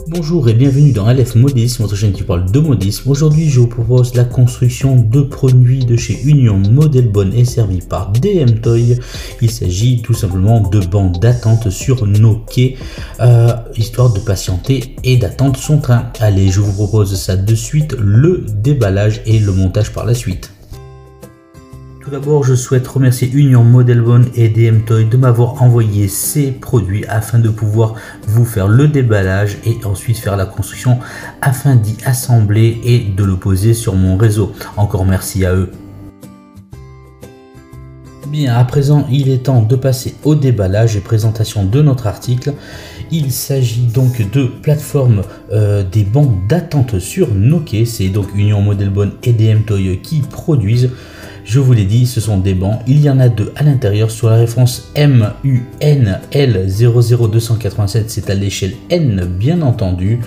Bonjour et bienvenue dans LF Modisme, votre chaîne qui parle de modisme. Aujourd'hui, je vous propose la construction de produits de chez Union Model Bonne et servi par DM Toy. Il s'agit tout simplement de bancs d'attente sur nos quais, histoire de patienter et d'attendre son train. Allez, je vous propose ça de suite, le déballage et le montage par la suite. Tout d'abord, je souhaite remercier Union Model Bonne et DM Toy de m'avoir envoyé ces produits afin de pouvoir vous faire le déballage et ensuite faire la construction afin d'y assembler et de le poser sur mon réseau. Encore merci à eux. Bien, à présent, il est temps de passer au déballage et présentation de notre article. Il s'agit donc de plateforme des bancs d'attente sur nos quais. C'est donc Union Model Bonne et DM Toy qui produisent. Je vous l'ai dit, ce sont des bancs. Il y en a deux à l'intérieur sur la référence MUNL00287. C'est à l'échelle N, bien entendu.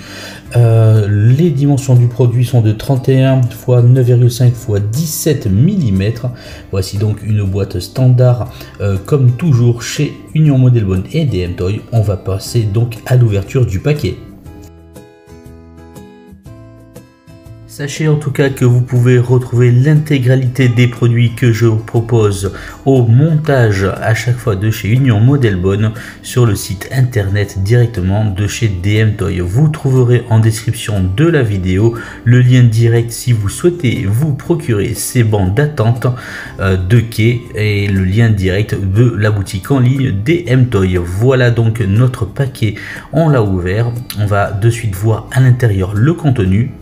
Les dimensions du produit sont de 31 x 9,5 x 17 mm. Voici donc une boîte standard, comme toujours chez Union Model Bonne et DM Toy. On va passer donc à l'ouverture du paquet. Sachez en tout cas que vous pouvez retrouver l'intégralité des produits que je vous propose au montage à chaque fois de chez Union Model Bonne sur le site internet directement de chez DM Toy. Vous trouverez en description de la vidéo le lien direct si vous souhaitez vous procurer ces bancs d'attente de quai et le lien direct de la boutique en ligne DM Toy. Voilà donc notre paquet, on l'a ouvert, on va de suite voir à l'intérieur le contenu.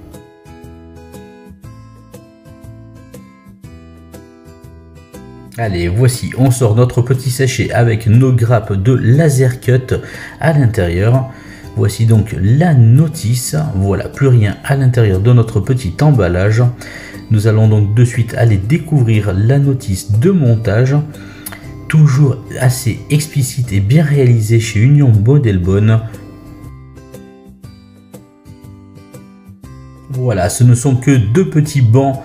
Allez, voici, on sort notre petit sachet avec nos grappes de laser cut à l'intérieur. Voici donc la notice. Voilà, plus rien à l'intérieur de notre petit emballage. Nous allons donc de suite aller découvrir la notice de montage. Toujours assez explicite et bien réalisée chez Union Model Bonne. Voilà, ce ne sont que deux petits bancs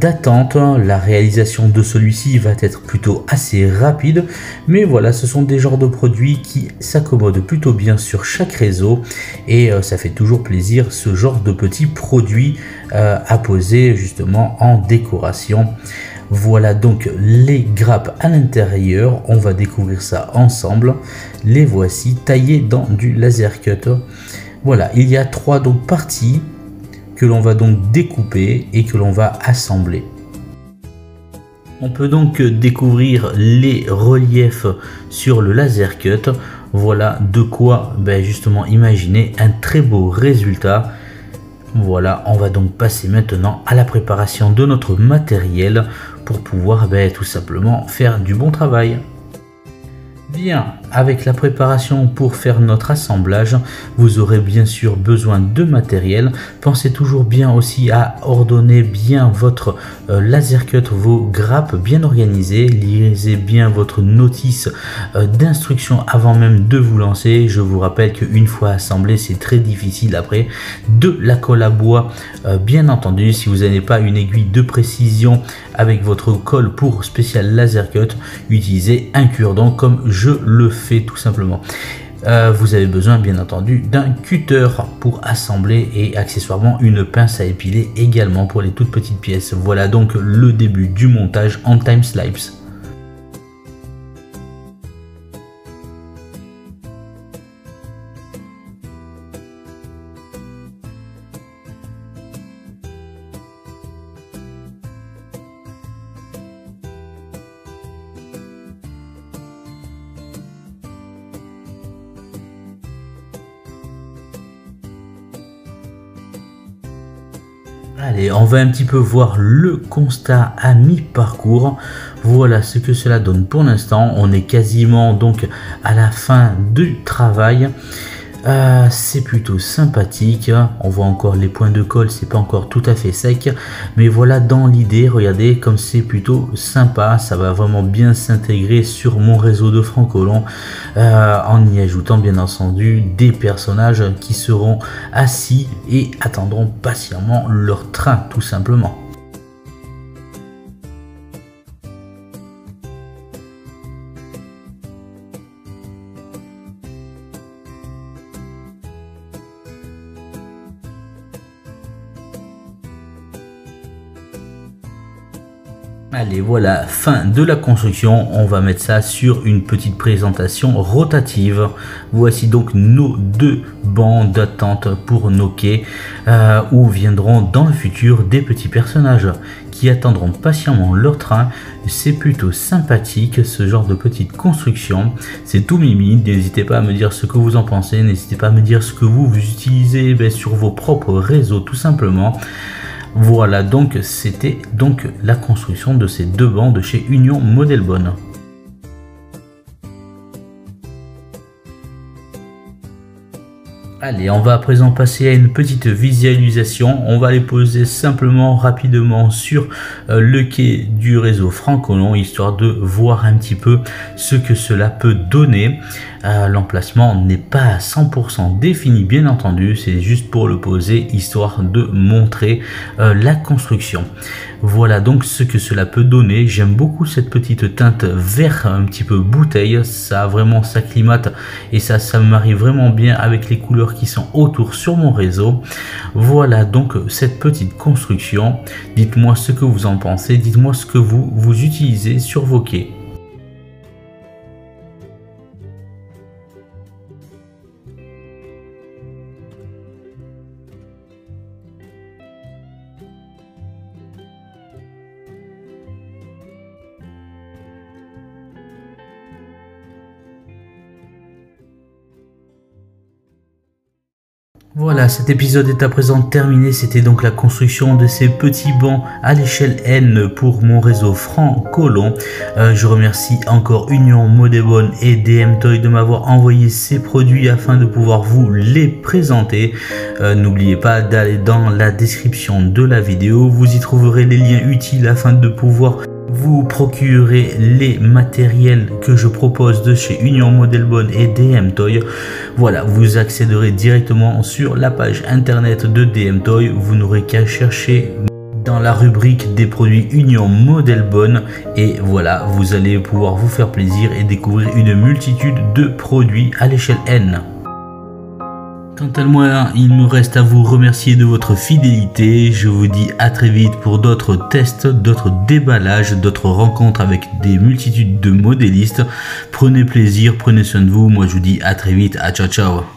d'attente. La réalisation de celui-ci va être plutôt assez rapide, mais voilà, ce sont des genres de produits qui s'accommodent plutôt bien sur chaque réseau et ça fait toujours plaisir ce genre de petits produits à poser justement en décoration. Voilà donc les grappes à l'intérieur, on va découvrir ça ensemble. Les voici taillées dans du laser cut. Voilà, il y a trois donc parties que l'on va donc découper et que l'on va assembler. On peut donc découvrir les reliefs sur le laser cut. Voilà de quoi justement imaginer un très beau résultat. Voilà, on va donc passer maintenant à la préparation de notre matériel pour pouvoir tout simplement faire du bon travail. Bien, avec la préparation pour faire notre assemblage, vous aurez bien sûr besoin de matériel. Pensez toujours bien aussi à ordonner bien votre laser cut, vos grappes bien organisées. Lisez bien votre notice d'instruction avant même de vous lancer. Je vous rappelle qu'une fois assemblé, c'est très difficile après de la colle à bois. Bien entendu, si vous n'avez pas une aiguille de précision avec votre colle pour spécial laser cut, utilisez un cure-dent comme je le fais tout simplement. Vous avez besoin bien entendu d'un cutter pour assembler et accessoirement une pince à épiler également pour les toutes petites pièces. Voilà donc le début du montage en time slice. Allez, on va un petit peu voir le constat à mi-parcours. Voilà ce que cela donne pour l'instant. On est quasiment donc à la fin du travail. C'est plutôt sympathique. On voit encore les points de colle, c'est pas encore tout à fait sec, mais voilà dans l'idée, regardez comme c'est plutôt sympa. Ça va vraiment bien s'intégrer sur mon réseau de francolon en y ajoutant bien entendu des personnages qui seront assis et attendront patiemment leur train tout simplement. Allez, voilà, fin de la construction. On va mettre ça sur une petite présentation rotative. Voici donc nos 2 bancs d'attente pour nos quais où viendront dans le futur des petits personnages qui attendront patiemment leur train. C'est plutôt sympathique ce genre de petite construction. C'est tout mimi. N'hésitez pas à me dire ce que vous en pensez. N'hésitez pas à me dire ce que vous utilisez sur vos propres réseaux tout simplement. Voilà, donc c'était donc la construction de ces 2 bancs de chez Union Modelbone. Allez, on va à présent passer à une petite visualisation. On va les poser simplement rapidement sur le quai du réseau Francolon, histoire de voir un petit peu ce que cela peut donner. L'emplacement n'est pas à 100% défini, bien entendu, c'est juste pour le poser, histoire de montrer la construction. Voilà donc ce que cela peut donner. J'aime beaucoup cette petite teinte vert un petit peu bouteille, ça vraiment s'acclimate et ça me marie vraiment bien avec les couleurs qui sont autour sur mon réseau. Voilà donc cette petite construction. Dites-moi ce que vous en pensez, dites-moi ce que vous utilisez sur vos quais. Voilà, cet épisode est à présent terminé. C'était donc la construction de ces petits bancs à l'échelle N pour mon réseau Francolon. Je remercie encore Union Modelbone et DM Toy de m'avoir envoyé ces produits afin de pouvoir vous les présenter. N'oubliez pas d'aller dans la description de la vidéo. Vous y trouverez les liens utiles afin de pouvoir vous procurer les matériels que je propose de chez Union Modelbone et DM Toy. Voilà, vous accéderez directement sur la page internet de DM Toy. Vous n'aurez qu'à chercher dans la rubrique des produits Union Modelbone et voilà, vous allez pouvoir vous faire plaisir et découvrir une multitude de produits à l'échelle N. Quant à moi, il me reste à vous remercier de votre fidélité. Je vous dis à très vite pour d'autres tests, d'autres déballages, d'autres rencontres avec des multitudes de modélistes. Prenez plaisir, prenez soin de vous. Moi, je vous dis à très vite. Ciao, ciao.